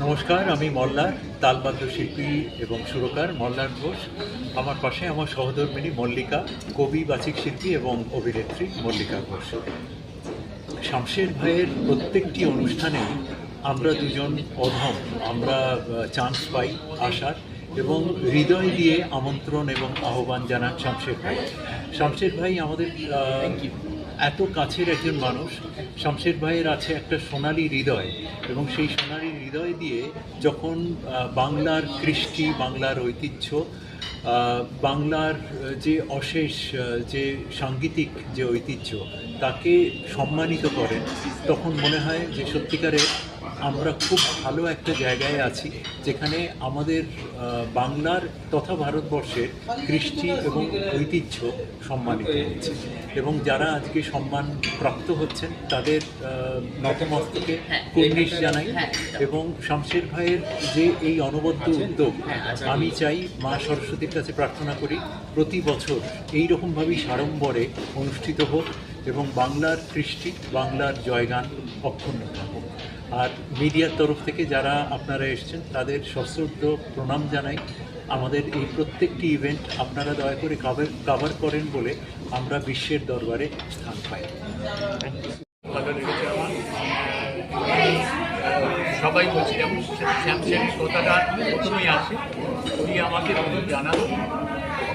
নমস্কার, আমি মল্লার তালবাদ্য শিল্পী এবং সুরকার মল্লার ঘোষ। আমার পাশে আমার সহধর্মিণী মল্লিকা, কবি, বাচিক শিল্পী এবং অভিনেত্রী মল্লিকা ঘোষ। শামশের ভাইয়ের প্রত্যেকটি অনুষ্ঠানেই আমরা দুজন অধম, আমরা চান্স পাই আসার এবং হৃদয় দিয়ে আমন্ত্রণ এবং আহ্বান জানান শামশের ভাই। শামশের ভাই আমাদের এত কাছের একজন মানুষ। শামশের ভাইয়ের আছে একটা সোনালী হৃদয় এবং সেই সোনালী হৃদয় দিয়ে যখন বাংলার কৃষ্টি, বাংলার ঐতিহ্য, বাংলার যে অশেষ যে সাংগীতিক যে ঐতিহ্য তাকে সম্মানিত করেন, তখন মনে হয় যে সত্যিকারে আমরা খুব ভালো একটা জায়গায় আছি, যেখানে আমাদের বাংলার তথা ভারতবর্ষের কৃষ্টি এবং ঐতিহ্য সম্মানিত হচ্ছে এবং যারা আজকে সম্মান প্রাপ্ত হচ্ছেন তাদের নতমস্তকে কুর্নিশ জানাই। এবং শামশের ভাইয়ের যে এই অনবদ্য উদ্যোগ, আমি চাই মা সরস্বতীর কাছে প্রার্থনা করি প্রতি বছর এইরকমভাবেই সাড়ম্বরে অনুষ্ঠিত হোক এবং বাংলার কৃষ্টি, বাংলার জয়গান অক্ষুণ্ণ থাকুক। আর মিডিয়ার তরফ থেকে যারা আপনারা এসছেন তাদের সশ্রদ্ধ প্রণাম জানাই। আমাদের এই প্রত্যেকটি ইভেন্ট আপনারা দয়া করে কভার করেন বলে আমরা বিশ্বের দরবারে স্থান পাই। ভালো লেগেছে আমার। সবাই বলছি যেমন শ্যামসেন কথাটা প্রথমেই আসে, উনি আমাকে প্রথম জানালো,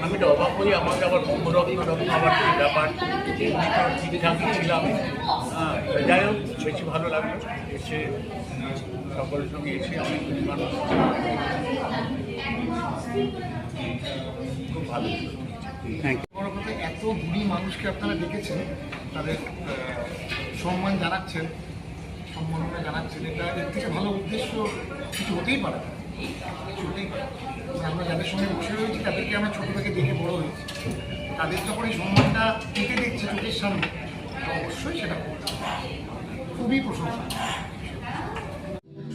আমি একটা অবাক হই। আমাকে আবার রত্ন আবার ব্যাপার এমনি তো ঠিকঠাকই ছিলাম। যাই হোক, বেশি ভালো লাগলো এসে, সকলের সঙ্গে এসে অনেক মানুষ খুব ভালো। বড় কথা, এত গুণী মানুষকে আপনারা দেখেছেন, তাদের সম্মান জানাচ্ছেন, সম্মাননা জানাচ্ছেন, এটা এর থেকে ভালো উদ্দেশ্য কিছু হতেই পারে না, কিছু হতেই পারে। আমরা যাদের সঙ্গে বসে রয়েছি তাদেরকে আমরা ছোটো থেকে দেখে বড় হয়েছি, তাদের যখন এই সম্মানটা পেতে দেখছি চোখের সামনে, অবশ্যই সেটা খুবই প্রশংসা।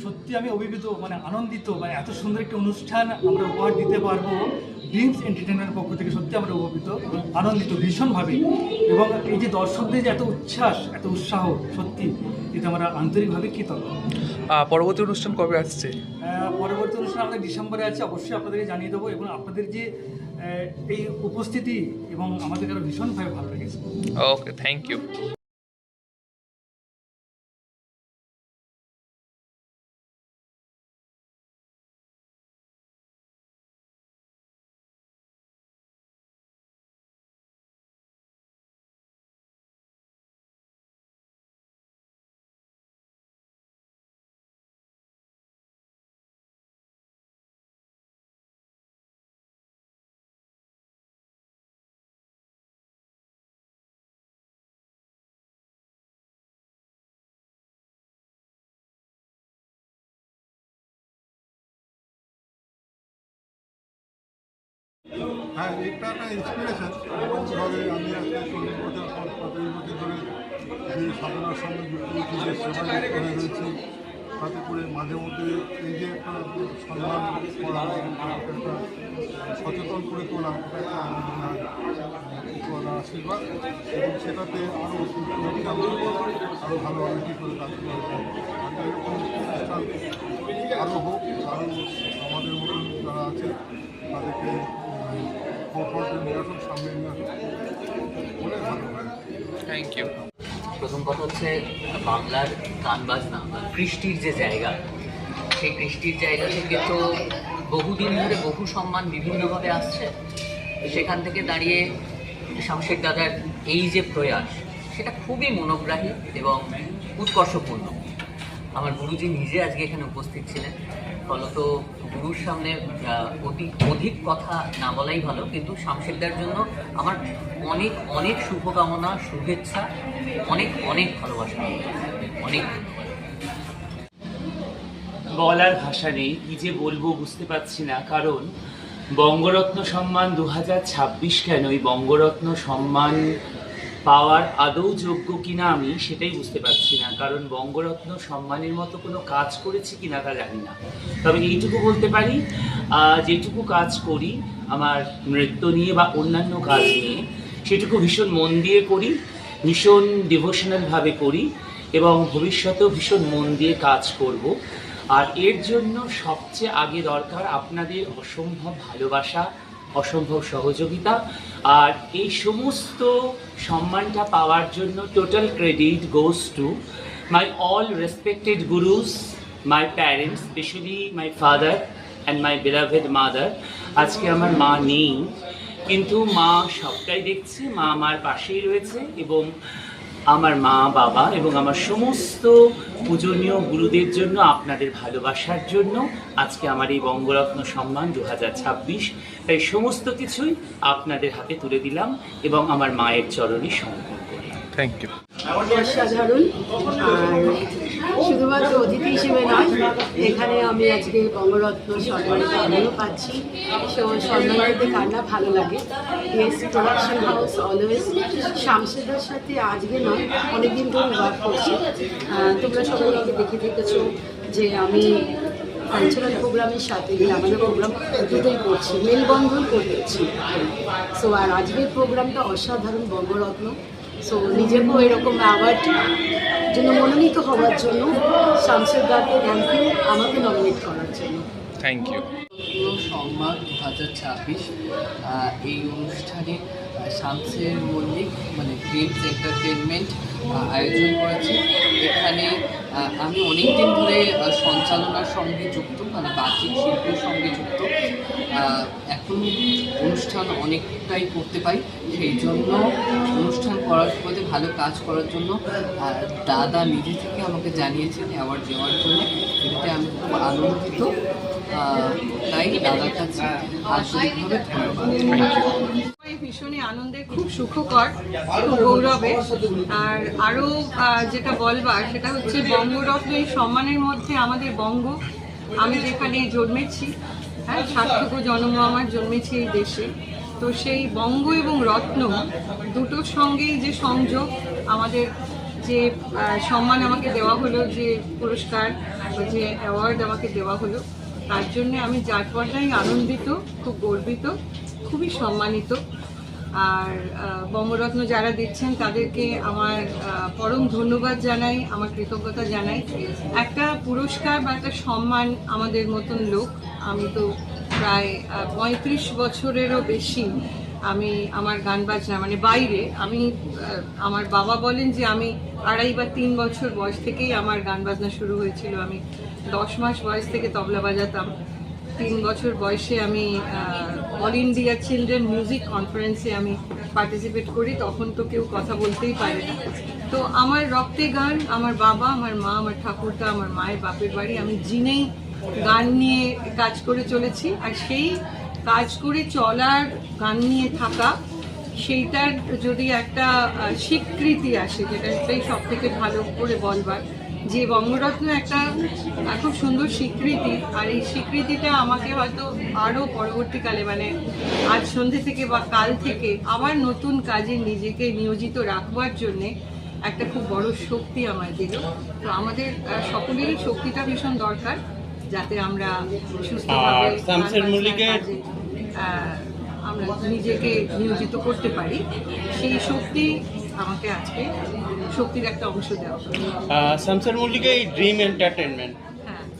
সত্যি আমি অভিভূত, আনন্দিত, এত সুন্দর একটি অনুষ্ঠান আমরা উপহার দিতে পারবো ড্রিমস এন্টারটেইনমেন্টের পক্ষ থেকে। সত্যি আমরা অভিভূত, আনন্দিত ভীষণভাবে। এবং এই যে দর্শকদের যে এত উচ্ছ্বাস, এত উৎসাহ, সত্যি এতে আমরা আন্তরিকভাবে কৃতজ্ঞ। পরবর্তী অনুষ্ঠান কবে আসছে? পরবর্তী অনুষ্ঠান আমাদের ডিসেম্বরে আছে, অবশ্যই আপনাদেরকে জানিয়ে দেবো। এবং আপনাদের যে এই উপস্থিতি এবং আমাদেরকে আরও ভীষণভাবে ভালো লেগেছে। ওকে, থ্যাংক ইউ। হ্যাঁ, এটা একটা ইন্সপিরেশন। এরকমভাবে আমি আজকে 40 বছর 45 বছর ধরে যে সাধনার সঙ্গে যুক্ত হয়েছি, যে সেবা যুক্ত হয়ে রয়েছি, তাতে করে মাঝে মধ্যে এই যে একটা সম্মান করা, একটা সচেতন করে তোলা, এটা একটা আশীর্বাদ। এবং সেটাতে আরও আরও ভালোভাবে কী করে কাজ করতে হবে, এরকম অনুষ্ঠান আরও হোক, আরও আমাদের মতন যারা আছে তাদেরকে সামনে নিয়ে আসুন, অনেক ভালো হয়। Thank you. প্রথম কথা হচ্ছে, বাংলার গান বাজনা বা কৃষ্টির যে জায়গা, সেই কৃষ্টির জায়গা থেকে তো বহুদিন ধরে বহু সম্মান বিভিন্নভাবে আসছে। সেখান থেকে দাঁড়িয়ে শামশের দাদার এই যে প্রয়াস, সেটা খুবই মনোগ্রাহী এবং উৎকর্ষপূর্ণ। আমার গুরুজি নিজে আজকে এখানে উপস্থিত ছিলেন, ফলত গুরুর সামনে অধিক কথা না বলাই ভালো, কিন্তু শামশেরদার জন্য আমার অনেক অনেক শুভকামনা, শুভেচ্ছা, অনেক অনেক ভালোবাসা, অনেক। বলার ভাষা নেই, কি যে বলবো বুঝতে পারছি না। কারণ বঙ্গরত্ন সম্মান 2026 কেন, এই বঙ্গরত্ন সম্মান পাওয়ার আদৌ যোগ্য কিনা আমি সেটাই বুঝতে পারছি না। কারণ বঙ্গরত্ন সম্মানের মতো কোনো কাজ করেছি কিনা তা জানি না। তবে এইটুকু বলতে পারি, যেটুকু কাজ করি আমার নৃত্য নিয়ে বা অন্যান্য কাজ নিয়ে, সেটুকু ভীষণ মন দিয়ে করি, ভীষণ ডিভোশনালভাবে করি এবং ভবিষ্যতেও ভীষণ মন দিয়ে কাজ করব। আর এর জন্য সবচেয়ে আগে দরকার আপনাদের অসম্ভব ভালোবাসা, অসম্ভব সহযোগিতা। আর এই সমস্ত সম্মানটা পাওয়ার জন্য total credit goes to my all respected গুরুস, my parents, specially my father and my beloved mother. আজকে আমার মা নেই, কিন্তু মা সবটাই দেখছে, মা আমার পাশেই রয়েছে, এবং আমার মা, বাবা এবং আমার সমস্ত পূজনীয় গুরুদের জন্য, আপনাদের ভালোবাসার জন্য আজকে আমার এই বঙ্গরত্ন সম্মান 2026। তাই সমস্ত কিছুই আপনাদের হাতে তুলে দিলাম এবং আমার মায়ের চরণে সমর্পণ করলাম। Thank you. অসাধারণ। আর শুধুমাত্র অতিথি হিসেবে নয়, এখানে আমি আজকে বঙ্গরত্ন সম্মানিত আমিও পাচ্ছি। সম্মানিত কার না ভালো লাগে। ইয়েস, প্রোডাকশন হাউস অলওয়েজ শামসেদার সাথে আজকে নয়, অনেকদিন ধরে ওয়ার্ক করছি। তোমরা সবাই আমাকে দেখে থেকেছো যে আমি কালচারাল প্রোগ্রামের সাথে আমাদের প্রোগ্রাম দুটোই করছি, মেলবন্ধন করতেছি। সো আর আজকের প্রোগ্রামটা অসাধারণ, বঙ্গরত্ন। সো নিজেকেও এরকম অ্যাওয়ার্ড জন্য মনোনীত হওয়ার জন্য শামসেদারকে থ্যাংক ইউ, আমাকে নমিনেট করার জন্য। Thank you. সম্মান 2026 এই অনুষ্ঠানে শামসের মল্লিক মানে ড্রিমস এন্টারটেনমেন্ট আয়োজন করেছে। এখানে আমি অনেক দিন ধরে সঞ্চালনার সঙ্গে যুক্ত, মানে বাচিক শিল্পের সঙ্গে যুক্ত। এখন অনুষ্ঠান অনেকটাই করতে পাই, সেই জন্য অনুষ্ঠান করার মধ্যে ভালো কাজ করার জন্য দাদা নিজে থেকে আমাকে জানিয়েছেন অ্যাওয়ার্ড দেওয়ার জন্য। এটাতে আমি খুব আনন্দিত, তাই দাদার কাছে আন্তরিকভাবে ধন্যবাদ। ভীষণই আনন্দের, খুব সুখকর, খুব গৌরবের। আর আরও যেটা বলবার সেটা হচ্ছে বঙ্গরত্ন এই সম্মানের মধ্যে আমাদের বঙ্গ, আমি যেখানে জন্মেছি, হ্যাঁ, সার্থক জন্ম আমার, জন্মেছি এই দেশে। তো সেই বঙ্গ এবং রত্ন দুটোর সঙ্গেই যে সংযোগ, আমাদের যে সম্মান আমাকে দেওয়া হলো, যে পুরস্কার, যে অ্যাওয়ার্ড আমাকে দেওয়া হলো, তার জন্য আমি যার পর্যায়ে আনন্দিত, খুব গর্বিত, খুবই সম্মানিত। আর বঙ্গরত্ন যারা দিচ্ছেন তাদেরকে আমার পরম ধন্যবাদ জানাই, আমার কৃতজ্ঞতা জানাই। একটা পুরস্কার বা একটা সম্মান আমাদের মতন লোক, আমি তো প্রায় 35 বছরেরও বেশি আমি আমার গান বাজনা মানে বাইরে, আমি আমার বাবা বলেন যে আমি 2.5 বা 3 বছর বয়স থেকেই আমার গান বাজনা শুরু হয়েছিল। আমি 10 মাস বয়স থেকে তবলা বাজাতাম। 3 বছর বয়সে আমি অল ইন্ডিয়া চিলড্রেন মিউজিক কনফারেন্সে আমি পার্টিসিপেট করি, তখন তো কেউ কথা বলতেই পারে না। তো আমার রক্তে গান, আমার বাবা, আমার মা, আমার ঠাকুরদা, আমার মায়ের বাপের বাড়ি, আমি জিনেই গান নিয়ে কাজ করে চলেছি। আর সেই কাজ করে চলার, গান নিয়ে থাকা, সেইটার যদি একটা স্বীকৃতি আসে, যেটাই সব থেকে ভালো করে বলবার, যে বঙ্গরত্ন একটা খুব সুন্দর স্বীকৃতি। আর এই স্বীকৃতিটা আমাকে হয়তো আরও পরবর্তীকালে, মানে আজ সন্ধ্যে থেকে বা কাল থেকে আবার নতুন কাজে নিজেকে নিয়োজিত রাখবার জন্যে একটা খুব বড় শক্তি আমায় দিল। তো আমাদের সকলেরই শক্তিটা ভীষণ দরকার, যাতে আমরা সুস্থভাবে আমরা নিজেকে নিয়োজিত করতে পারি। সেই শক্তি আমাকে আজকে শক্তির একটা অংশ দেওয়া। শামসের মল্লিকের এই ড্রিম এন্টারটেনমেন্ট,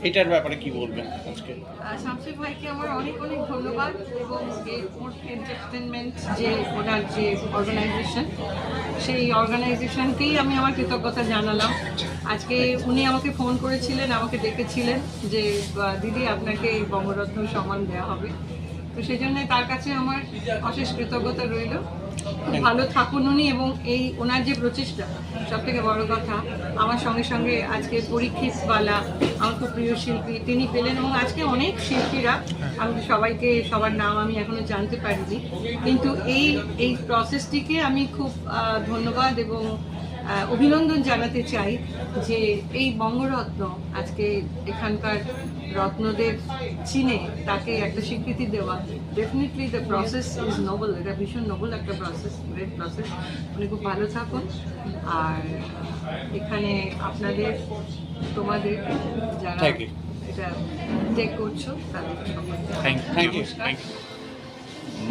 এটার ব্যাপারে কি বলবেন আজকে? শামসের ভাইকে আমার অনেক অনেক ধন্যবাদ, এবং এই এন্টারটেনমেন্ট যে ওনার যে অর্গানাইজেশন, সেই অর্গানাইজেশনকেই আমি আমার কৃতজ্ঞতা জানালাম। আজকে উনি আমাকে ফোন করেছিলেন, আমাকে ডেকেছিলেন যে দিদি আপনাকে এই বঙ্গরত্ন সম্মান দেওয়া হবে। তো সেই জন্য তার কাছে আমার অশেষ কৃতজ্ঞতা রইল। খুব ভালো থাকুন উনি, এবং এই ওনার যে প্রচেষ্টা, সব থেকে বড় কথা, আমার সঙ্গে সঙ্গে আজকে পরীক্ষিত বালা, আমার খুব প্রিয় শিল্পী, তিনি পেলেন। এবং আজকে অনেক শিল্পীরা, আমি সবাইকে সবার নাম আমি এখনো জানতে পারিনি, কিন্তু এই প্রসেসটিকে আমি খুব ধন্যবাদ এবং অভিনন্দন জানাতে চাই যে এই বঙ্গরত্ন আজকে এখানকার রত্নদের চিনে তাকে একটা স্বীকৃতি দেওয়া, definitely the process is Nobel. এটা ভীষণ নোবেল একটা প্রসেস, গ্রেট প্রসেস। উনি খুব ভালো থাকুন। আর এখানে আপনাদের, তোমাদের যারা এটা টেক করছো, তাদের থ্যাংক ইউ।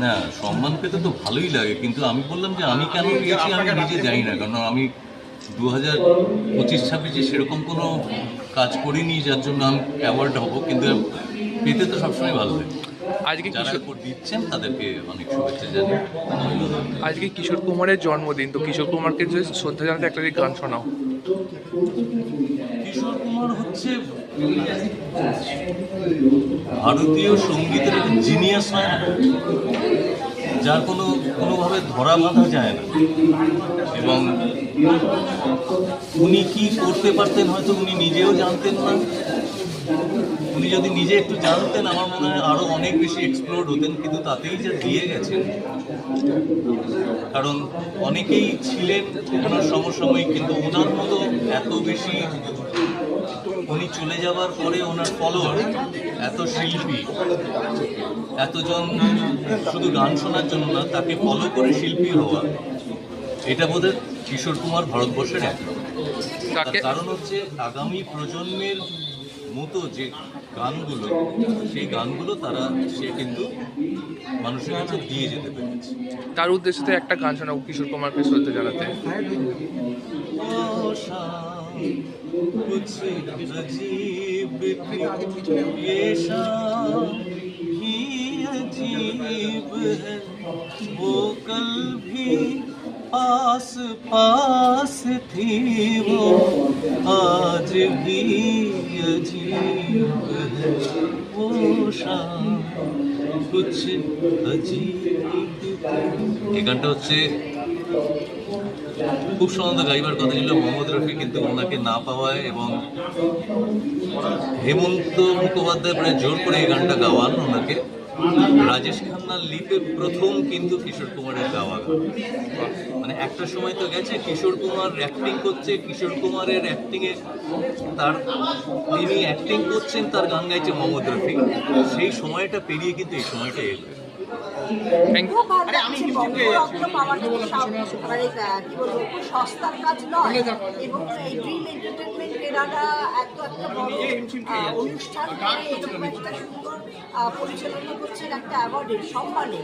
না, সম্মান পেতে তো ভালোই লাগে, কিন্তু আমি বললাম যে আমি কেন পেয়েছি আমি নিজে জানি না, কারণ আমি 2025-26 সেরকম কোনো কাজ করিনি যার জন্য আমি অ্যাওয়ার্ড হব, কিন্তু পেতে তো সবসময় ভালো লাগে। আজকে যারা কিশোর উপর দিচ্ছেন তাদেরকে অনেক শুভেচ্ছা জানাই। আজকে কিশোর কুমারের জন্মদিন, তো কিশোর কুমারকে যদি শ্রদ্ধা জানাতে একটা যদি গান শোনাও। কিশোর কুমার হচ্ছে ভারতীয় সঙ্গীতের একটা জিনিয়াস, হয় না, যার কোনোভাবে ধরা বাঁধা যায় না। এবং উনি কি করতে পারতেন হয়তো উনি নিজেও জানতেন না। উনি যদি নিজে একটু জানতেন আমার মনে হয় আরও অনেক বেশি এক্সপ্লোর হতেন, কিন্তু তাতেই যা দিয়ে গেছেন। কারণ অনেকেই ছিলেন ওনার সমসাময়িক, কিন্তু ওনার মতো এত বেশি, উনি চলে যাওয়ার পরে ওনার ফলোয়ার, এত শিল্পী, এতজন শুধু গান শোনার জন্য না, তাকে ফলো করে শিল্পী হওয়া, এটা বোধহয় কিশোর কুমার ভারতবর্ষের এক। তার কারণ হচ্ছে আগামী প্রজন্মের মতো যে গানগুলো, সেই গানগুলো সে কিন্তু মানুষের কাছে দিয়ে যেতে পেরেছে। তার উদ্দেশ্যে তো একটা গান শোনাও কিশোর কুমারকে শ্রদ্ধা জানাতে। कुछ अजीब ये शाम ही अजीब है, वो कल भी पास पास थी, वो आज भी अजीब है, वो शाम कुछ अजीब। এই গানটা হচ্ছে খুব সুন্দর গাইবার কথা ছিল মোহাম্মদ রফি, কিন্তু ওনাকে না পাওয়ায় এবং হেমন্ত মুখোপাধ্যায় প্রায় জোর করে এই গানটা গাওয়ান ওনাকে। রাজেশ খান্নার লিপে প্রথম কিন্তু কিশোর কুমারের গাওয়া গান। মানে একটা সময় তো গেছে কিশোর কুমার অ্যাক্টিং করছে, কিশোর কুমারের অ্যাক্টিংয়ে তিনি অ্যাক্টিং করছেন, তার গান গাইছে মোহাম্মদ রফি। সেই সময়টা পেরিয়ে কিন্তু এই সময়টা এলো। সস্তার কাজ নয়, এবং এই ড্রিম এন্টারটেনমেন্ট এরাটা একটা বড় অনুষ্ঠান এরকম একটা সুন্দর পরিচালনা করছেন একটা অ্যাওয়ার্ডের সম্মানে।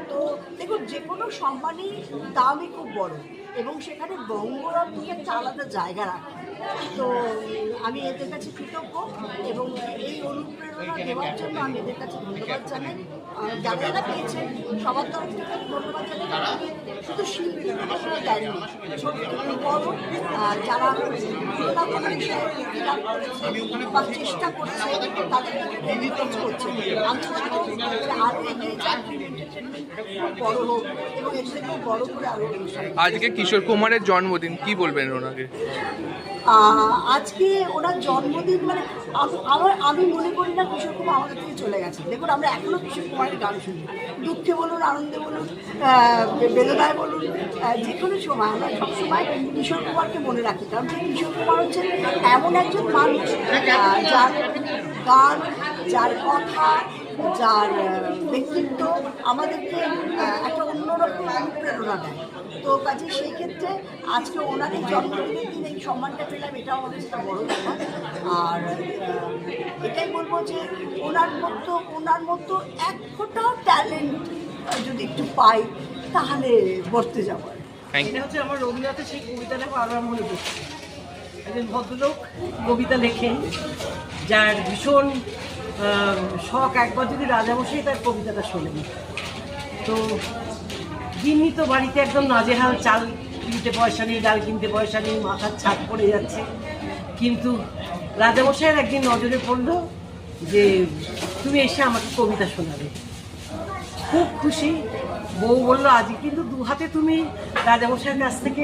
তো দেখুন, যে কোনো সম্মানই দামই খুব বড়, এবং সেখানে বঙ্গরত্নকে একটা আলাদা জায়গা রাখে। তো আমি এদের কাছে কৃতজ্ঞ, এবং এই অনুপ্রেরণা দেওয়ার জন্য আমি এদের কাছে ধন্যবাদ জানাই। যারা যারা পেয়েছেন সবার তরফ থেকে ধন্যবাদ জানাই। শুধু শিল্পী দেয়নি, ছোট বড় যারা বা চেষ্টা করছে তাদের কাজ করছে। আমি আরও এগিয়ে যান, বড় হোক, এবং এর থেকেও বড় করে আরও। আজকে কিশোর কুমারের জন্মদিন, কি বলবেন ওনাকে? আজকে ওনার জন্মদিন, মানে আমি মনে করি না কিশোর কুমার আমাদের থেকে চলে গেছে। দেখুন, আমরা এখনো কিশোর কুমারের গান শুনি, দুঃখে বলুন, আনন্দে বলুন, বেদনায় বলুন, যে কোনো সময় আমরা সবসময় কিশোর কুমারকে মনে রাখি। কারণ কিশোর কুমার হচ্ছে এমন একজন মানুষ যার গান, যার কথা, যার ব্যক্তিত্ব আমাদেরকে একটা অন্যরকম অনুপ্রেরণা দেয়। তো কাজে সেই ক্ষেত্রে আজকে ওনার এই জন্মদিনের দিন এই সম্মানটা পেলাম, এটাও আমাদের একটা বড় ব্যাপার। আর এটাই বলবো যে ওনার মতো এক ফোঁটাও ট্যালেন্ট যদি একটু পাই তাহলে বর্তে যাবো। এটা হচ্ছে আমার রবীন্দ্রনাথের সেই কবিতাটা বারবার মনে পড়ছে। একজন ভদ্রলোক কবিতা লেখেন, যার ভীষণ শখ একবার যদি রাজামশাই তার কবিতাটা শোনেন। তো গিন্নি তো বাড়িতে একদম নাজেহাল, চাল কিনতে পয়সা নেই, ডাল কিনতে পয়সা নেই, মাথার ছাদ পড়ে যাচ্ছে। কিন্তু রাজামশাইয়ের একদিন নজরে পড়লো যে তুমি এসে আমাকে কবিতা শোনাবে। খুব খুশি। বউ বললো আজকে কিন্তু দু হাতে তুমি রাজামশাইয়ের কাছ থেকে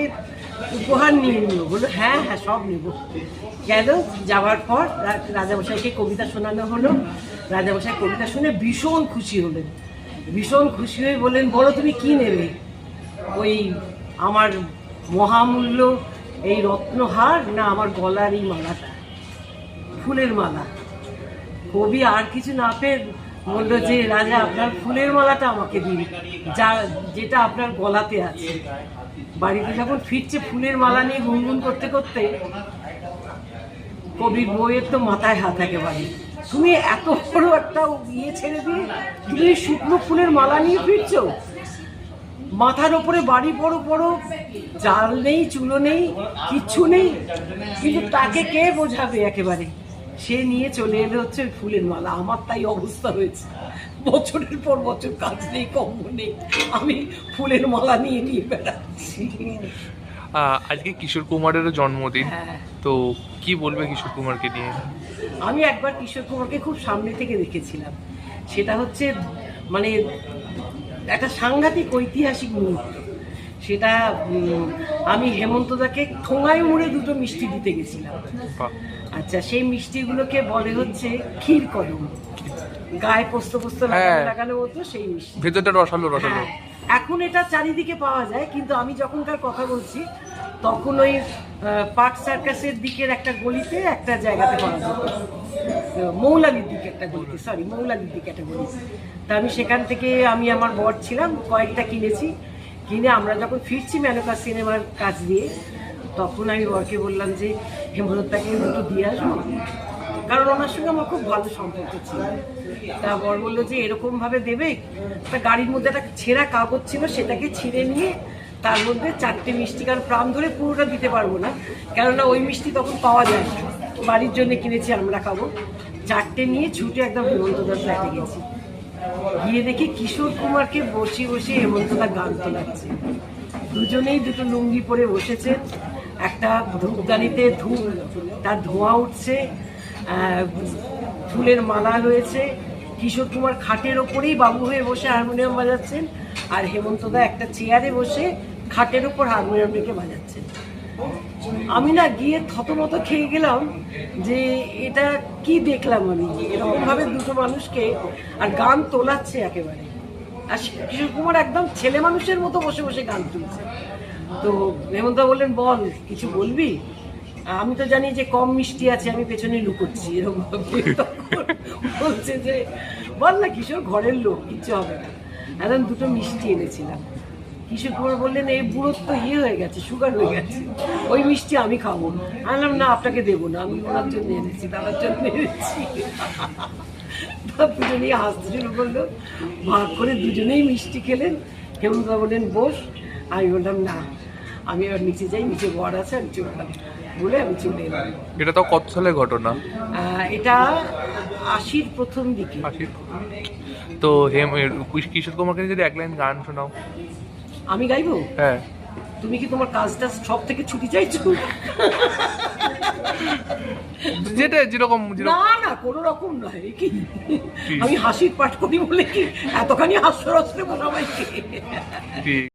উপহার নিয়ে নিও। বললো হ্যাঁ হ্যাঁ, সব নেব। গেল, যাওয়ার পর রাজামশাইকে কবিতা শোনানো হলো। রাজামশাই কবিতা শুনে ভীষণ খুশি হলেন। ভীষণ খুশি হয়ে বললেন, বলো তুমি কি নেবে? ওই আমার মহামূল্য এই রত্নহার, না আমার গলার এই মালাটা, ফুলের মালা? কবি আর কিছু না পেয়ে বললো যে রাজা, আপনার ফুলের মালাটা আমাকে দিন, যেটা আপনার গলাতে আছে। বাড়িতে যখন ফিরছে ফুলের মালা নিয়ে গুনগুন করতে করতে, কবির বইয়ের তো মাথায় হাত একেবারে। তুমি এত বড় একটা ছেড়ে দিয়ে তুমি শুকনো ফুলের মালা নিয়ে ফিরছো? মাথার ওপরে বাড়ি বড় বড়, জাল নেই, চুলো নেই, কিচ্ছু নেই, কিন্তু তাকে কে বোঝাবে একেবারে। সে নিয়ে চলে এলো হচ্ছে ওই ফুলের মালা। আমার তাই অবস্থা হয়েছে, বছরের পর বছর কাজ নেই, কম্ব নেই, আমি ফুলের মালা নিয়ে নিয়ে বেড়াচ্ছি। আজকে কিশোর কুমারেরও জন্মদিন, হ্যাঁ। তো কি বলবে কিশোর কুমারকে নিয়ে? আমি একবার কিশোর কুমারকে খুব সামনে থেকে দেখেছিলাম, সেটা হচ্ছে মানে একটা সাংঘাতিক ঐতিহাসিক মুহূর্ত। সেটা আমি হেমন্তদাকে ঠোঙায় মুড়ে দুটো মিষ্টি দিতে গেছিলাম। আচ্ছা, সেই মিষ্টিগুলোকে বলে হচ্ছে ক্ষীর কদম, গায়ে পোস্ত পোস্ত লাগানো হতো সেই মিষ্টি, ভেতরটা রসালো রসালো। হ্যাঁ, এখন এটা চারিদিকে পাওয়া যায়, কিন্তু আমি যখনকার কথা বলছি তখন ওই পার্ক সার্কাসের দিকের একটা গলিতে একটা জায়গাতে পাওয়া যেত, মৌলালির দিকে একটা গলিতে, মৌলালির দিকে একটা গলিতে। তা আমি সেখান থেকে, আমি আমার বর ছিলাম, কয়েকটা কিনেছি। কিনে আমরা যখন ফিরছি মেনকা সিনেমার কাজ দিয়ে, তখন আমি বরকে বললাম যে হেমন্তদাকে দুটো দিয়ে আসবো, কারণ ওনার সঙ্গে আমার খুব ভালো সম্পর্ক ছিল। তা বর বললো যে এরকমভাবে দেবে। একটা গাড়ির মধ্যে একটা ছেঁড়া কাগজ ছিল, সেটাকে ছিঁড়ে নিয়ে তার মধ্যে 4টে মিষ্টি, কারণ প্রাণ ধরে পুরোটা দিতে পারবো না, কেননা ওই মিষ্টি তখন পাওয়া যায় না, বাড়ির জন্য কিনেছি, আমরা খাবো। 4টে নিয়ে ছুটে একদম হেমন্তদার ফ্ল্যাটে গেছি। গিয়ে দেখি কিশোর কুমারকে বসে বসে হেমন্তদা গান তোলাচ্ছে। দুজনেই দুটো লুঙ্গি পরে বসেছে, একটা ধূপদানিতে ধূপ, তার ধোঁয়া উঠছে, ফুলের মালা রয়েছে। কিশোর কুমার খাটের ওপরেই বাবু হয়ে বসে হারমোনিয়াম বাজাচ্ছেন, আর হেমন্তদা একটা চেয়ারে বসে খাটের ওপর হারমোনিয়াম রেখে বাজাচ্ছেন। আমি না গিয়ে থতমত খেয়ে গেলাম যে এটা কি দেখলাম আমি, এরকমভাবে দুটো মানুষকে, আর গান তোলাচ্ছে একেবারে। আর কিশোর কুমার একদম ছেলে মানুষের মতো বসে বসে গান তুলছে। তো হেমন্তদা বললেন, বল কিছু বলবি? আমি তো জানি যে কম মিষ্টি আছে, আমি পেছনে লুকোচ্ছি, এরকম বলছে যে বল না কিশোর, ঘরের লোক, কিচ্ছু হবে না। এখন দুটো মিষ্টি এনেছিলাম। কিশোর কুমার বললেন, এই বুড়োর তো হয়ে গেছে, সুগার হয়ে গেছে, ওই মিষ্টি আমি খাবো। আমি বললাম, না আপনাকে দেবো না, আমি ওনার জন্য এনেছি, দাদার জন্য এনেছি। দুজনেই হাসতে শুরু করলো, ভাগ করে দুজনেই মিষ্টি খেলেন। হেমন্তদা বললেন বস, আমি বললাম না, আমি এবার নিচে যাই, নিচে বর আছে, আমি চললাম বলে আমি চলে এলাম। এটা তো কত সালের ঘটনা? এটা 80-র প্রথম দিকে। তো কিশোর কুমারকে যদি এক লাইন গান শোনাও। আমি গাইবো? হ্যাঁ। তুমি কি তোমার কাজটা সব থেকে ছুটি চাইছো? যেটা যেরকম। না না, কোনো রকম নয়। কি আমি হাসির পাঠ করি বলে কি এতখানি হাস্যরস দেবো সবাইকে?